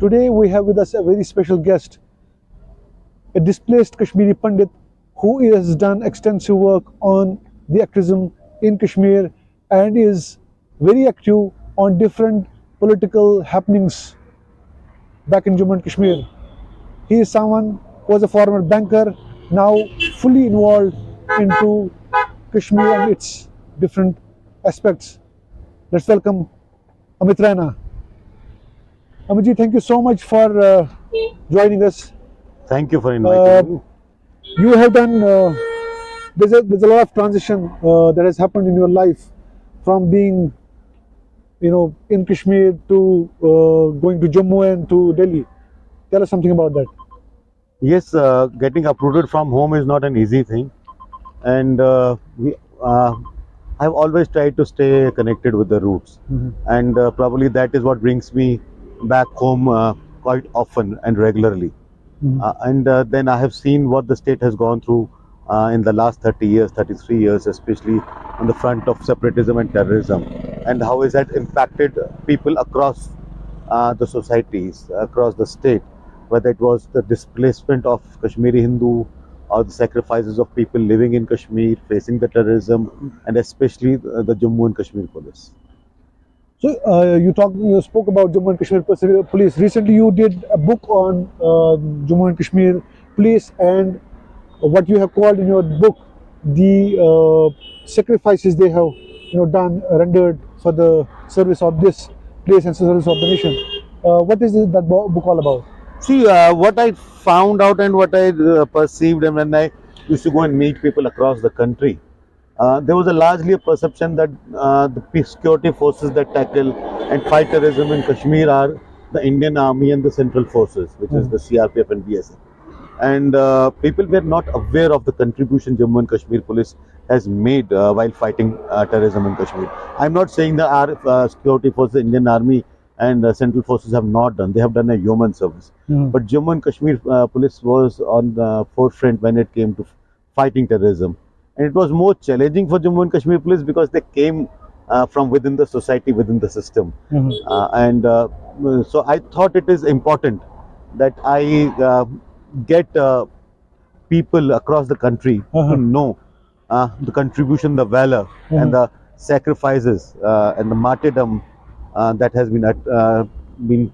Today we have with us a very special guest, a displaced Kashmiri Pandit who has done extensive work on the activism in Kashmir and is very active on different political happenings back in Jammu and Kashmir. He is someone who was a former banker, now fully involved into Kashmir and its different aspects. Let's welcome Amit Raina. Amitji, thank you so much for joining us. Thank you for inviting me. You have done, there's a lot of transition that has happened in your life from being, in Kashmir to going to Jammu and to Delhi. Tell us something about that. Yes, getting uprooted from home is not an easy thing, and I've always tried to stay connected with the roots, and probably that is what brings me back home quite often and regularly. And then I have seen what the state has gone through in the last 30 years, 33 years, especially on the front of separatism and terrorism, and how has that impacted people across the societies, across the state, whether it was the displacement of Kashmiri Hindu or the sacrifices of people living in Kashmir, facing the terrorism, and especially the Jammu and Kashmir police. So you spoke about Jammu and Kashmir police. Recently, you did a book on Jammu and Kashmir police and what you have called in your book the sacrifices they have, done, rendered for the service of this place and service of the nation. What is that book all about? See, what I found out and what I perceived, and when I used to go and meet people across the country, there was largely a perception that the security forces that tackle and fight terrorism in Kashmir are the Indian Army and the Central Forces, which is the CRPF and BSF. And people were not aware of the contribution Jammu and Kashmir police has made while fighting terrorism in Kashmir. I'm not saying that our security forces, the Indian Army and Central Forces have not done. They have done a human service. But Jammu and Kashmir police was on the forefront when it came to fighting terrorism. And it was more challenging for Jammu and Kashmir police because they came from within the society, within the system. So I thought it is important that I get people across the country to know the contribution, the valor, and the sacrifices and the martyrdom that has been the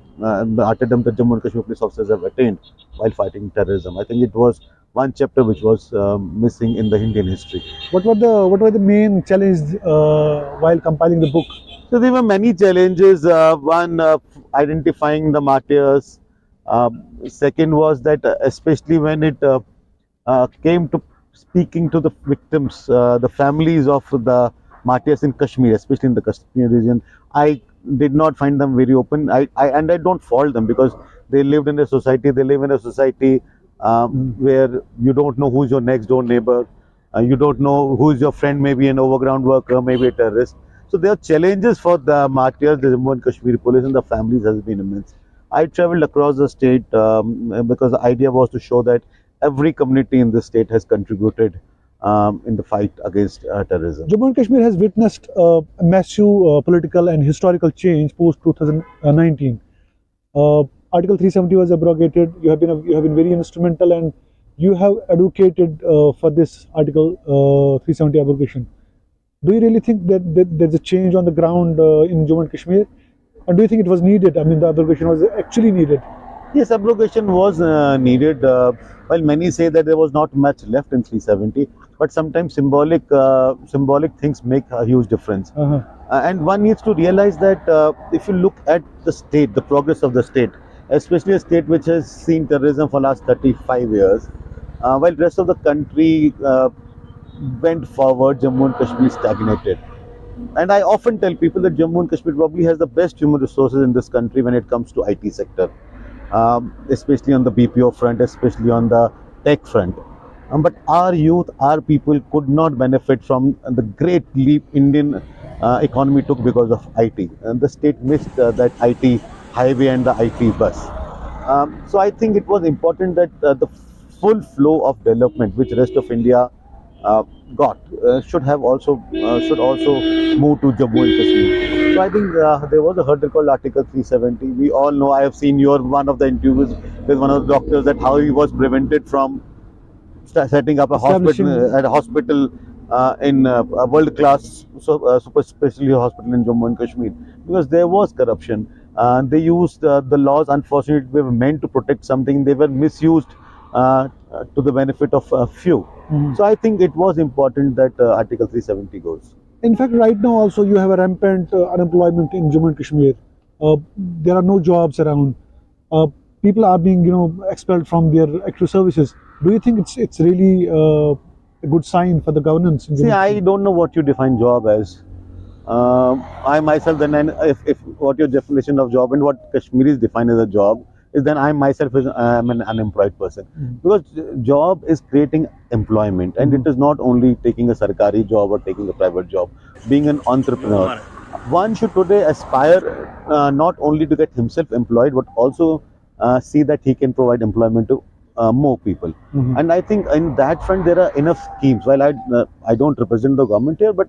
martyrdom that Jammu and Kashmir police officers have attained while fighting terrorism. I think it was one chapter which was missing in the Indian history. What were the main challenges while compiling the book? So there were many challenges. One, identifying the martyrs. Second was that especially when it came to speaking to the victims, the families of the martyrs in Kashmir, especially in the Kashmir region, I did not find them very open. I don't fault them because they lived in a society. They live in a society where you don't know who's your next door neighbor, you don't know who's your friend, maybe an overground worker, maybe a terrorist. So there are challenges for the martyrs, the Jammu and Kashmir police and the families has been immense. I traveled across the state because the idea was to show that every community in the state has contributed in the fight against terrorism. Jammu and Kashmir has witnessed a massive political and historical change post 2019. Article 370 was abrogated. You have been very instrumental, and you have advocated for this Article 370 abrogation. Do you really think that there's a change on the ground in Jammu and Kashmir? And do you think it was needed? I mean, the abrogation was actually needed. Yes, abrogation was needed. While many say that there was not much left in 370, but sometimes symbolic things make a huge difference. And one needs to realize that if you look at the state, the progress of the state, especially a state which has seen terrorism for the last 35 years, while the rest of the country went forward, Jammu and Kashmir stagnated. And I often tell people that Jammu and Kashmir probably has the best human resources in this country when it comes to IT sector, especially on the BPO front, especially on the tech front. But our youth, our people could not benefit from the great leap Indian economy took because of IT. And the state missed that IT highway and the IT bus. So I think it was important that the full flow of development which rest of India should also move to Jammu and Kashmir. So I think there was a hurdle called Article 370. We all know, I have seen one of the interviews with one of the doctors, that how he was prevented from setting up a hospital in a world-class super specialty hospital in Jammu and Kashmir, because there was corruption. They used the laws, unfortunately, they were meant to protect something. They were misused to the benefit of a few. So I think it was important that Article 370 goes. In fact, right now also you have a rampant unemployment in Jammu and Kashmir. There are no jobs around. People are being, expelled from their active services. Do you think it's really a good sign for the governance? See, I don't know what you define job as. I myself, then, if what your definition of job and what Kashmiris define as a job is, then I myself am an unemployed person. Because job is creating employment, and it is not only taking a sarkari job or taking a private job. Being an entrepreneur, one should today aspire not only to get himself employed, but also see that he can provide employment to more people. And I think in that front there are enough schemes. While I don't represent the government here, but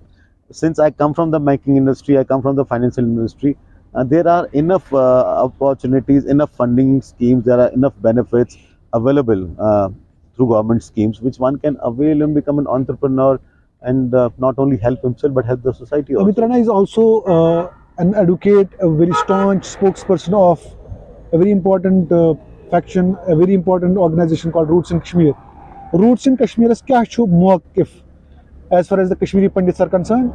since I come from the banking industry, I come from the financial industry, there are enough opportunities, enough funding schemes, there are enough benefits available through government schemes, which one can avail and become an entrepreneur, and not only help himself but help the society also. Amit Rana is also an advocate, a very staunch spokesperson of a very important faction, a very important organization called Roots in Kashmir. Roots in Kashmir is kya chu mawqif as far as the Kashmiri Pandits are concerned.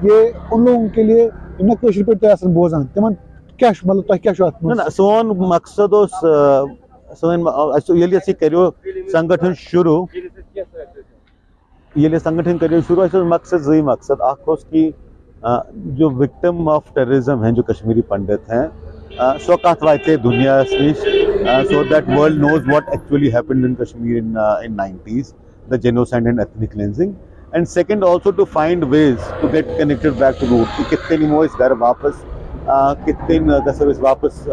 ये उन लोगों के लिए इन्ना कश्मीर पे त्यासन बोझान तमन क्या मतलब तो क्या शुरुआत ना सोन मकसद उस सोन ये लिए ऐसे करियो संगठन शुरू ये लिए संगठन करियो शुरू ऐसे मकसद वही मकसद आखोस की जो विक्टिम ऑफ टेररिज्म हैं जो कश्मीरी पंडित हैं स्वकात वाइते दुनिया so that world knows what actually happened in Kashmir in 90s, the genocide and ethnic cleansing. And second, also to find ways to get connected back to roots. कि कितने निमो इस घर वापस कितने कसर इस वापस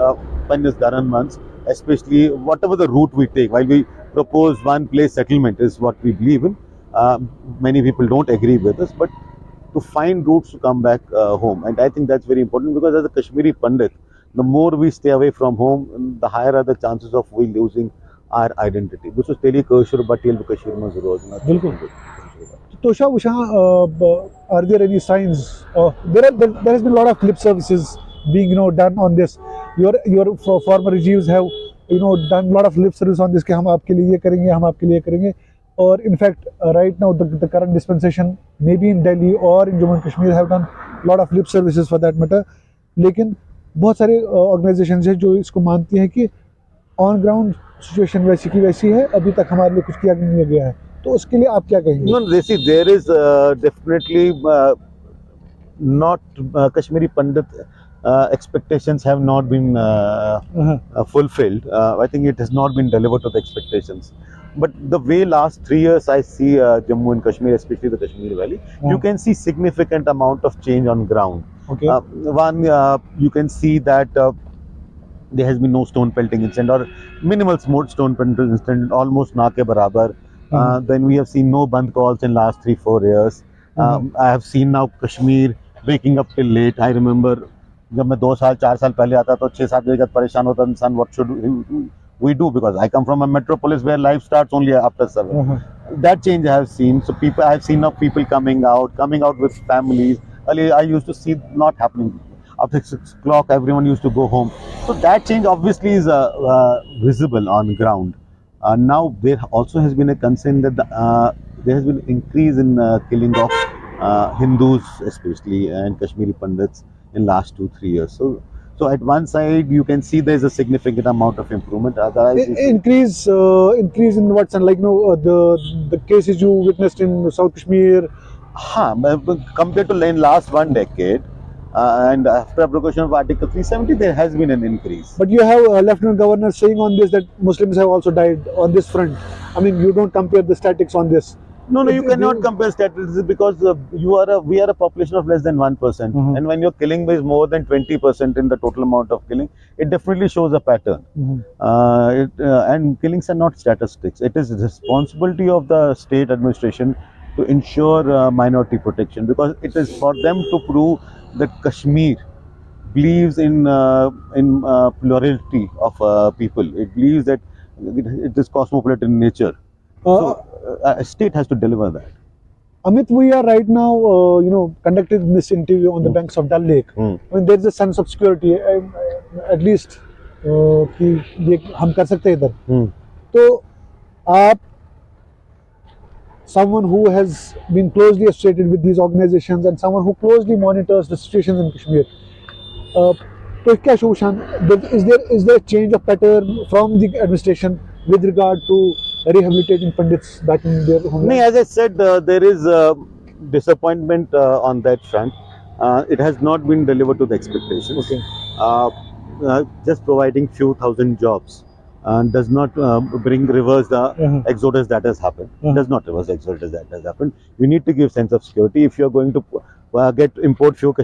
पन्ने इस घरन मंस, especially whatever the route we take. While we propose one place settlement is what we believe in, many people don't agree with us, but to find routes to come back home. And I think that's very important, because as a Kashmiri Pandit, the more we stay away from home, the higher are the chances of we losing our identity. Which was Teli Kashur, but Teli Kashmir was Bilkul. Tosha Usha, are there any signs? There has been a lot of lip services being done on this. Your former regimes have done a lot of lip service on this. कि हम आपके लिए ये करेंगे, हम आपके लिए करेंगे. Or in fact, right now the current dispensation, maybe in Delhi or in Jammu and Kashmir, have done a lot of lip services for that matter. लेकिन बहुत सारे ऑर्गेनाइजेशंस हैं जो इसको मानती हैं कि ऑन ग्राउंड सिचुएशन वैसी की वैसी है, अभी तक हमारे लिए कुछ किया नहीं गया है. तो उसके लिए आप क्या कहेंगे? No, there is definitely not Kashmiri Pandit expectations have not been fulfilled. I think it has not been delivered to the expectations. But the way last 3 years I see Jammu and Kashmir, especially the Kashmir Valley, you can see significant amount of change on ground. Okay. One, you can see that there has been no stone pelting incident, or minimal stone pelting incident, almost na ke barabar. Then we have seen no band calls in last 3-4 years. I have seen now Kashmir waking up till late. I remember जब मैं 2-4 साल पहले आता तो 6-7 बजे तक परेशान होता इंसान. What should we do? Because I come from a metropolis where life starts only after 7. That change I have seen. So I have seen now people coming out with families. Earlier I used to see not happening. After 6 o'clock, everyone used to go home. So that change obviously is visible on ground. Now there also has been a concern that there has been increase in killing of Hindus, especially, and Kashmiri Pandits in last 2-3 years. So at one side you can see there is a significant amount of improvement. Otherwise, increase in what sense? Like the cases you witnessed in South Kashmir. Compared to in last 1 decade, and after abrogation of Article 370, there has been an increase. But you have Lieutenant Governor saying on this that Muslims have also died on this front. I mean, you don't compare the statistics on this. No, you cannot compare statistics, because we are a population of less than 1%, and when your killing is more than 20% in the total amount of killing, it definitely shows a pattern. And killings are not statistics. It is the responsibility of the state administration to ensure minority protection, because it is for them to prove that Kashmir believes in plurality of people. It believes that it is cosmopolitan in nature. A state has to deliver that. Amit, we are right now, conducting this interview on the banks of Dal Lake. I mean, there is a sense of security, at least, कि ये हम कर सकते हैं इधर. तो आप, someone who has been closely associated with these organizations and someone who closely monitors the situations in Kashmir, तो क्या Shushan, is there a change of pattern from the administration with regard to rehabilitating Pandits back in their homeland? As I said, there is disappointment on that front. It has not been delivered to the expectations. Okay. Just providing few thousand jobs does not reverse the exodus that has happened. Does not reverse the exodus that has happened. You need to give sense of security. If you are going to import few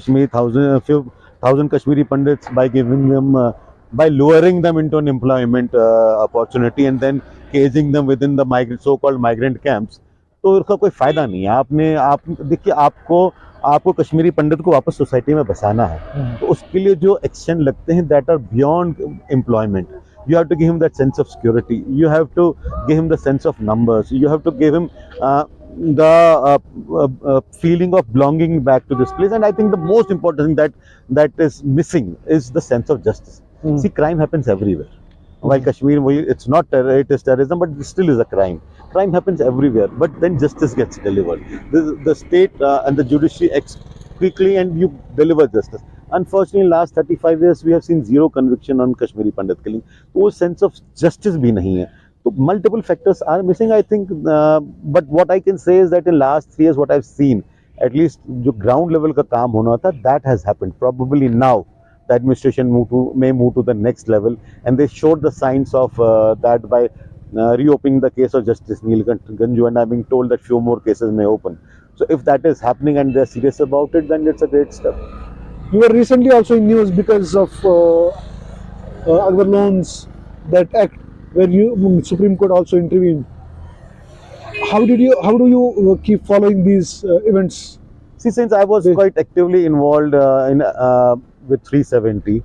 thousand Kashmiri Pandits by giving them, by luring them into an employment opportunity and then caging them within the so-called migrant camps, तो उसका कोई फायदा नहीं है. आप देखिए, आपको कश्मीरी पंडित को वापस सोसाइटी में बसाना है, तो उसके लिए जो एक्शन लगते हैं that are beyond employment. You have to give him that sense of security. You have to give him the sense of numbers. You have to give him the feeling of belonging back to this place. And I think the most important thing that is missing is the sense of justice. See, crime happens everywhere. While Kashmir, it's not it is terrorism, but it still is a crime. Crime happens everywhere, but then justice gets delivered. The state and the judiciary acts quickly, and you deliver justice. Unfortunately, last 35 years we have seen zero conviction on Kashmiri Pandit killing. So sense of justice bhi nahi hai. So multiple factors are missing, I think. But what I can say is that in last 3 years, what I've seen, at least जो ground level का काम होना था, that has happened. Probably now the administration may move to the next level, and they showed the signs of that by reopening the case of Justice Neil Ganju, and I'm being told that few more cases may open. So if that is happening and they're serious about it, then it's a great step. You were recently also in news because of Akbar Loans, that act where Supreme Court also intervened. How do you keep following these events? See, since I was quite actively involved with 370,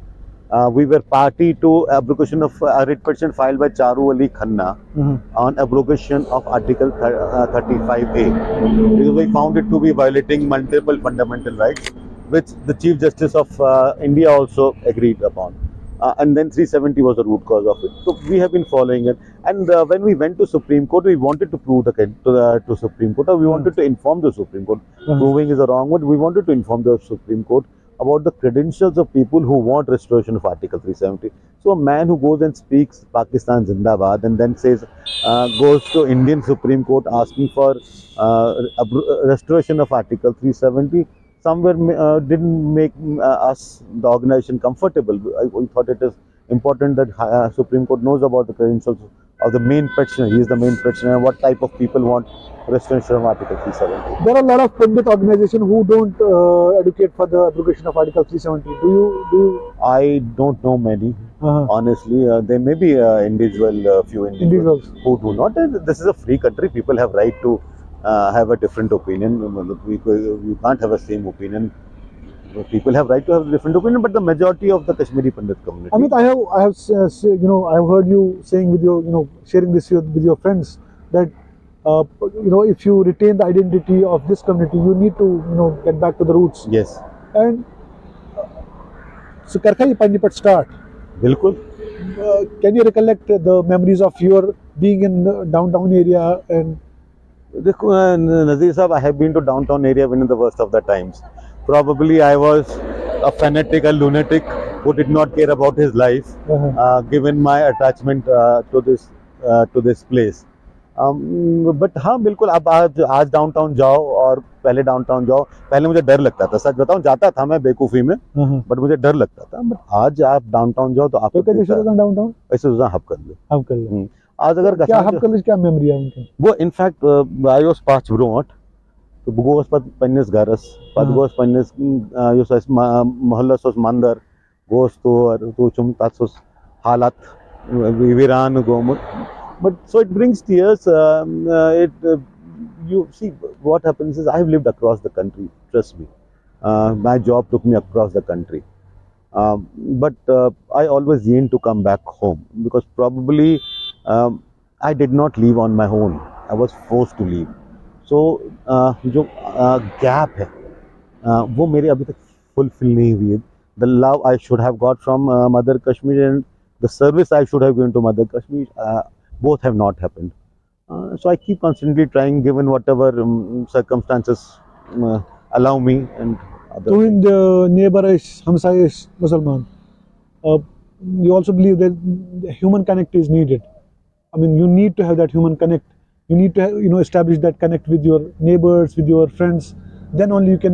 we were party to abrogation of a writ petition filed by Charu Ali Khanna on abrogation of Article 35A, because we found it to be violating multiple fundamental rights, which the Chief Justice of India also agreed upon. And then 370 was the root cause of it. So we have been following it. And when we went to Supreme Court, we wanted to prove to Supreme Court, or we wanted to inform the Supreme Court. Proving is the wrong word. We wanted to inform the Supreme Court about the credentials of people who want restoration of Article 370. So a man who goes and speaks Pakistan Zindabad and then says, goes to Indian Supreme Court asking for restoration of Article 370, somewhere didn't make us, the organization, comfortable. We thought it is important that Supreme Court knows about the credentials of the main petitioner. He is the main petitioner, and what type of people want restoration of Article 370. There are a lot of Pandit organizations who don't advocate for the abrogation of Article 370. Do you? I don't know many. Honestly, there may be few individuals who do not. This is a free country. People have right to have a different opinion. You can't have the same opinion. People have right to have a different opinion, but the majority of the Kashmiri Pandit community. Amit, I have heard you saying with your, sharing this with your friends that if you retain the identity of this community, you need to get back to the roots. Yes. And so Karkhai Panipat start. Bilkul. Can you recollect the memories of your being in the downtown area? And Nazir Sahab, I have been to downtown area when in the worst of the times. Probably I was a fanatic, a lunatic who did not care about his life, given my attachment to this place. But हाँ बिल्कुल, अब आज downtown जाओ और पहले downtown जाओ. पहले मुझे डर लगता था, सच बताऊं, जाता था मैं बेवकूफ़ी में, बट मुझे डर लगता था. बट आज आप डाउनटाउन जाओ तो आपको डाउनटाउन ऐसे हब कर लो. आज अगर क्या हब कर लो, क्या मेमोरी है उनकी? वो in fact I was pass brought तो गोस पत पन्नेस गारस पत गोस पन्नेस यो मोहल्ला सोस मंदर गोस तो चुम तासोस हालात वीरान गोमुत. But so it brings tears. You see, what happens is I have lived across the country. Trust me, my job took me across the country. But I always yearn to come back home because probably I did not leave on my own. I was forced to leave. So जो gap है वो मेरे अभी तक fulfill नहीं हुई है. The love I should have got from Mother Kashmir and the service I should have given to Mother Kashmir, both have not happened. So I keep constantly trying, given whatever circumstances allow me and other. So in the neighborish, hamsayish Musliman, you also believe that the human connect is needed. I mean, you need to have that human connect. You need to have, establish that connect with your neighbors, with your friends. Then only you can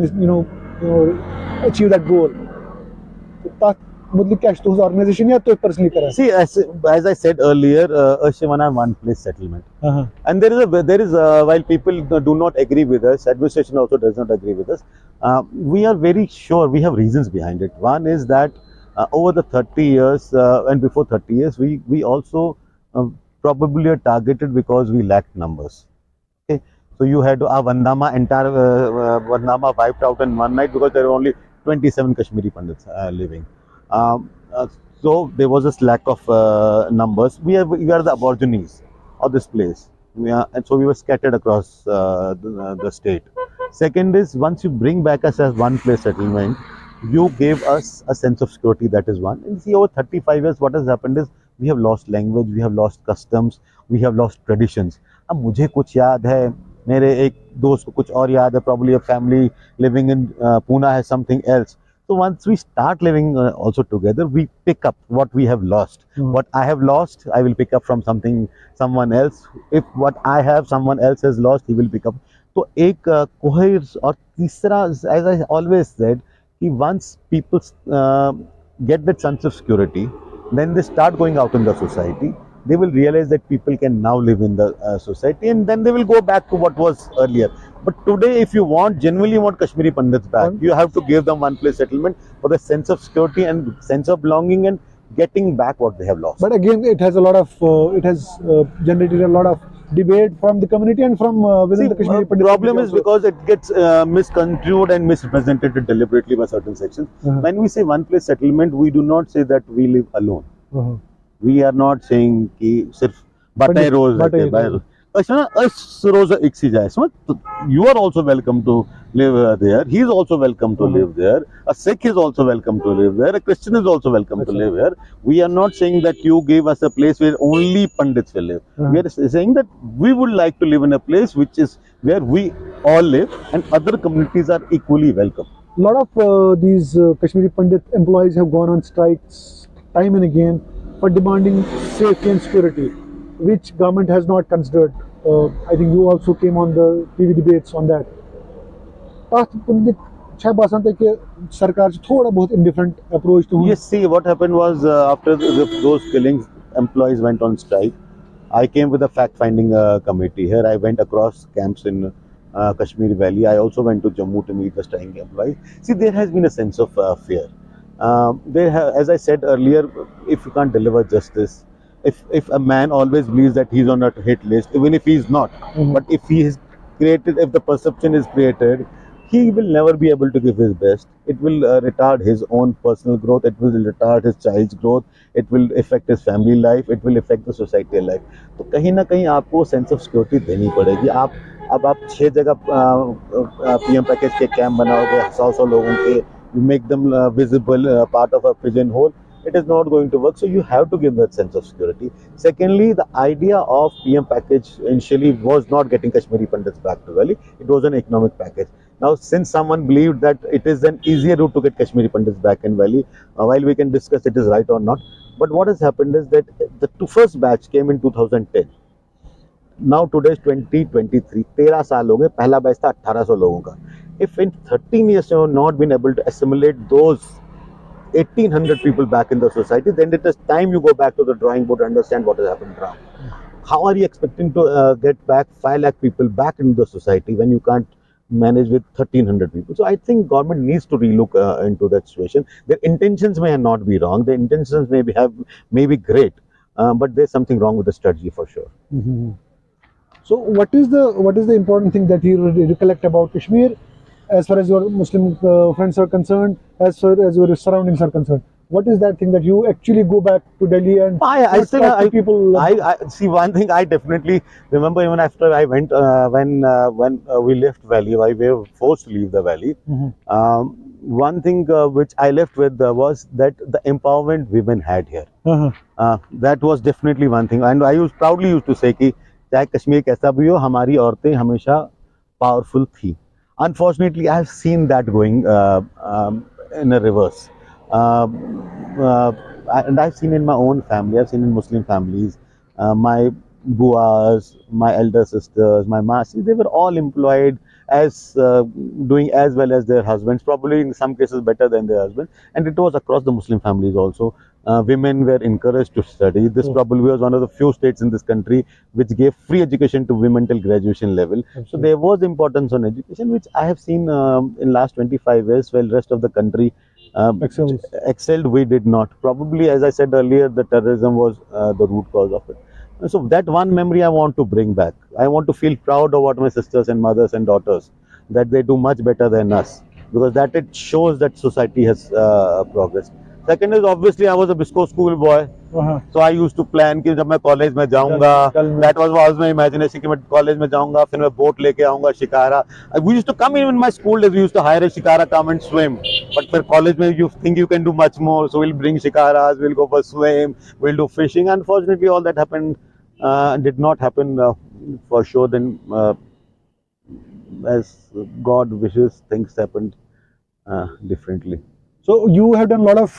achieve that goal. Organization personally see, as I said earlier, Shivana one place settlement. And there is while people do not agree with us, administration also does not agree with us. We are very sure we have reasons behind it. One is that over the 30 years and before 30 years, we also probably are targeted because we lacked numbers. Okay, so you had Vandama, entire Vandama wiped out in one night because there were only 27 Kashmiri Pandits living. So there was a lack of numbers. We are the aborigines of this place, and so we were scattered across the state. Second is, once you bring back us as one place settlement, you gave us a sense of security. That is one. And see, over 35 years, what has happened is we have lost language, we have lost customs, we have lost traditions. अब मुझे कुछ याद है, मेरे एक दोस्त को कुछ और याद है, probably a family living in Pune has something else. So once we start living also together, we pick up what we have lost. What I have lost, I will pick up from someone else. If what I have, someone else has lost, he will pick up. So एक coherence और तीसरा, as I always said, कि once people get that sense of security, then they start going out in the society. They will realize that people can now live in the society, and then they will go back to what was earlier. But today, if you genuinely want Kashmiri Pandits back, you have to give them one place settlement for the sense of security and sense of belonging and getting back what they have lost. But again, it has generated a lot of debate from the community and from within the Kashmiri Pandit. The problem is because it gets misconstrued and misrepresented deliberately by certain sections. When we say one place settlement, we do not say that we live alone. We are not saying कि सिर्फ बाटे रोज रहते हैं. You are also welcome to live there. He is also welcome to live there. A Sikh is also welcome to live there. A Christian is also welcome to live here. We are not saying that you gave us a place where only Pandits will live. We are saying that we would like to live in a place which is where we all live and other communities are equally welcome. A lot of these Kashmiri Pandit employees have gone on strikes time and again for demanding safety and security, which government has not considered. I think you also came on the TV debates on that. Indifferent approach to. Yes, see, what happened was after those killings, employees went on strike. I came with a fact-finding committee here. I went across camps in Kashmir Valley. I also went to Jammu to meet the striking employees. See, there has been a sense of fear. As I said earlier, if you can't deliver justice, if a man always believes that he's on a hit list, even if he's not, but if he is created, if the perception is created, he will never be able to give his best. It will retard his own personal growth. It will retard his child's growth. It will affect his family life. It will affect the society life. तो कहीं ना कहीं आपको sense of security देनी पड़ेगी. अब आप 6 जगह PM पैकेज के कैंप बनाओगे 100 लोगों के, you make them visible part of a prison hole. It is not going to work. So you have to give that sense of security. Secondly, the idea of PM package initially was not getting Kashmiri Pandits back to Valley. It was an economic package. Now, since someone believed that it is an easier route to get Kashmiri Pandits back in Valley, while we can discuss it is right or not, but what has happened is that the first batch came in 2010. Now today is 2023. 13 साल हो गए. पहला batch था 1800 लोगों का. If in 13 years you have not been able to assimilate those 1800 people back in the society, then it is time you go back to the drawing board and understand what has happened wrong. How are you expecting to get back 5 lakh people back into the society when you can't manage with 1300 people? So I think government needs to relook into that situation. Their intentions may not be wrong. Their intentions may be great, but there's something wrong with the strategy for sure. So what is the important thing that you recollect about Kashmir, as far as your Muslim friends are concerned, as far as your surroundings are concerned? What is that thing that you actually go back to Delhi and I still talk to people? I see one thing I definitely remember even after I went when we left Valley, we were forced to leave the Valley. One thing which I left with was that the empowerment women had here. That was definitely one thing, and I proudly used to say कि चाहे कश्मीर कैसा भी हो, हमारी औरतें हमेशा powerful थी. Unfortunately, I have seen that going in a reverse. And I've seen in my own family, I've seen in Muslim families, my buas, my elder sisters, my masis, they were all employed as doing as well as their husbands, probably in some cases better than their husbands. And it was across the Muslim families also. Women were encouraged to study. This probably was one of the few states in this country which gave free education to women till graduation level. Absolutely. So there was importance on education, which I have seen in last 25 years, while rest of the country excelled, we did not. Probably, as I said earlier, the terrorism was the root cause of it. So that one memory I want to bring back. I want to feel proud of what my sisters and mothers and daughters, that they do much better than us, because that it shows that society has progressed. Second is obviously I was a Bisco school boy, so I used to plan कि जब मैं college में जाऊंगा, that was my imagination कि मैं college में जाऊंगा, फिर मैं बोट लेके आऊंगा shikara. We used to come in my school days, we used to hire a shikara, come and swim. But for college में you think you can do much more, so we'll bring shikaras, we'll go for swim, we'll do fishing. Unfortunately, all that happened did not happen for sure. Then, as God wishes, things happened differently. So you have done a lot of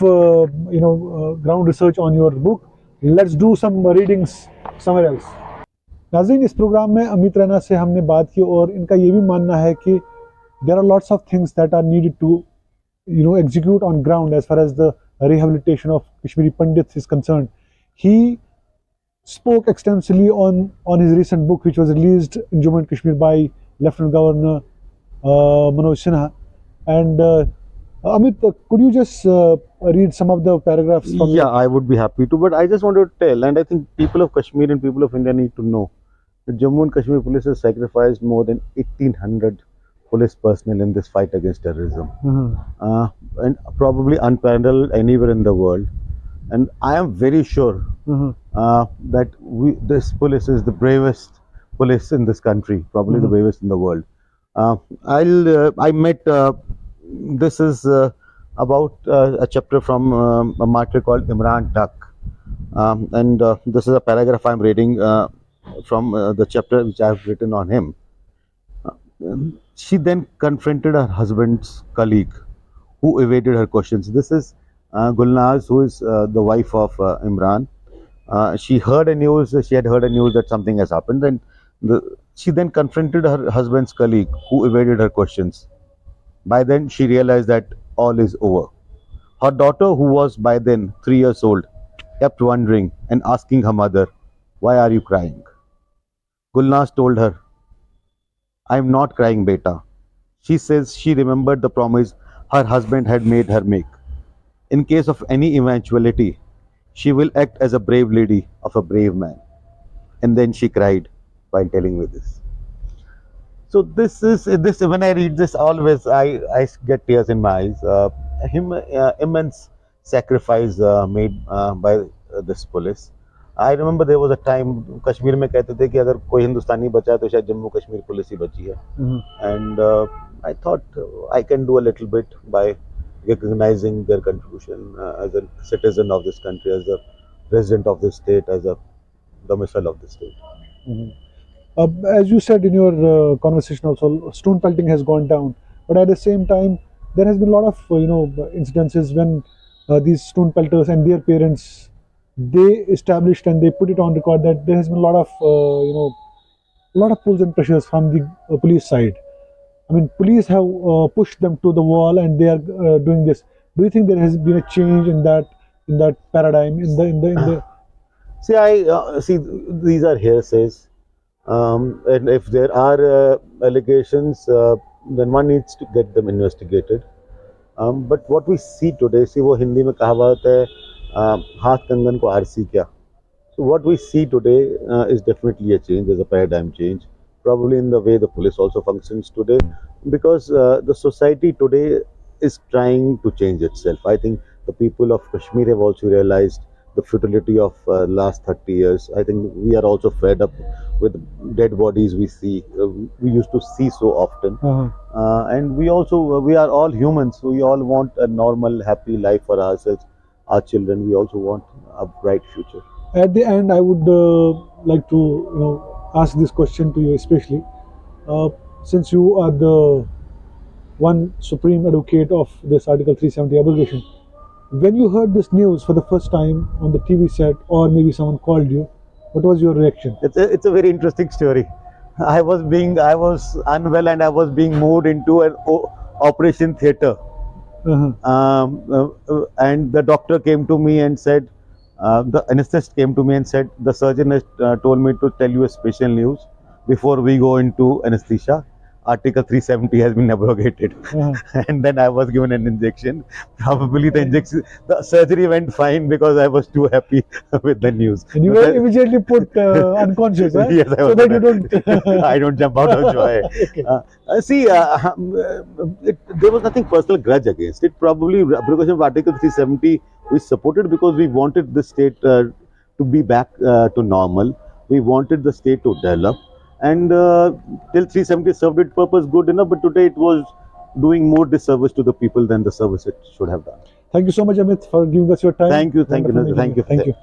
ground research on your book. Let's do some readings somewhere else. नाज़रीन, इस programme में अमित रैना से हमने बात की और इनका ये भी मानना है कि there are lots of things that are needed to execute on ground as far as the rehabilitation of Kashmiri Pandits is concerned. He spoke extensively on his recent book, which was released in Jammu and Kashmir by Lieutenant Governor Manoj Sinha. And Amit, could you just read some of the paragraphs? Yeah, I would be happy to, but I just want to tell, and I think people of Kashmir and people of India need to know, that Jammu and Kashmir police has sacrificed more than 1,800 police personnel in this fight against terrorism, and probably unparalleled anywhere in the world. And I am very sure that this police is the bravest police in this country, probably the bravest in the world. I met. This is about a chapter from a martyr called Imran Duck, and this is a paragraph I'm reading from the chapter which I have written on him. She then confronted her husband's colleague, who evaded her questions. This is Gulnaz, who is the wife of Imran. She had heard a news that something has happened, and she then confronted her husband's colleague, who evaded her questions. By then, she realized that all is over. Her daughter, who was by then 3 years old, kept wondering and asking her mother, "Why are you crying?" Gulnaz told her, "I am not crying, beta." She says she remembered the promise her husband had made her make. In case of any eventuality, she will act as a brave lady of a brave man. And then she cried while telling me this. So this when I read this, always I get tears in my eyes. Immense sacrifice made by this police. I remember there was a time Kashmir में कहते थे कि अगर कोई हिंदुस्तानी बचा है तो शायद जम्मू कश्मीर पुलिस ही बची है. And I thought I can do a little bit by recognizing their contribution as a citizen of this country, as a resident of this state, as a domicile of this state. As you said in your conversation also, stone pelting has gone down, but at the same time there has been a lot of incidences when these stone pelters and their parents, they established and they put it on record that there has been a lot of pulls and pressures from the police side. I mean, police have pushed them to the wall and they are doing this. Do you think there has been a change in that paradigm in the See, I see these are hearsays. And if there are allegations, then one needs to get them investigated. But what we see today, see वो हिंदी में कहावत है, हाथ कंगन को RC क्या. So what we see today is definitely a change. There's a paradigm change, probably in the way the police also functions today, because the society today is trying to change itself. I think the people of Kashmir have also realized the futility of last 30 years. I think we are also fed up with dead bodies we see. We used to see so often, and we are all humans. We all want a normal, happy life for ourselves, our children. We also want a bright future. At the end, I would like to ask this question to you, especially since you are the one supreme advocate of this Article 370 abrogation. When you heard this news for the first time on the TV set, or maybe someone called you, what was your reaction? It's a very interesting story. I was unwell and I was being moved into an operation theatre. And the doctor came to me and said, the anesthetist came to me and said, the surgeon has told me to tell you a special news before we go into anesthesia. Article 370 has been abrogated. And then I was given an injection. Probably the surgery went fine because I was too happy with the news. And you were immediately put unconscious, right? Yes, so that you don't I don't jump out of joy. Okay. There was nothing personal grudge against it. Probably abrogation of Article 370 we supported because we wanted the state to be back to normal. We wanted the state to develop. And till 370 served its purpose good enough, but today it was doing more disservice to the people than the service it should have done. Thank you so much, Amit, for giving us your time. Thank you. Thank you.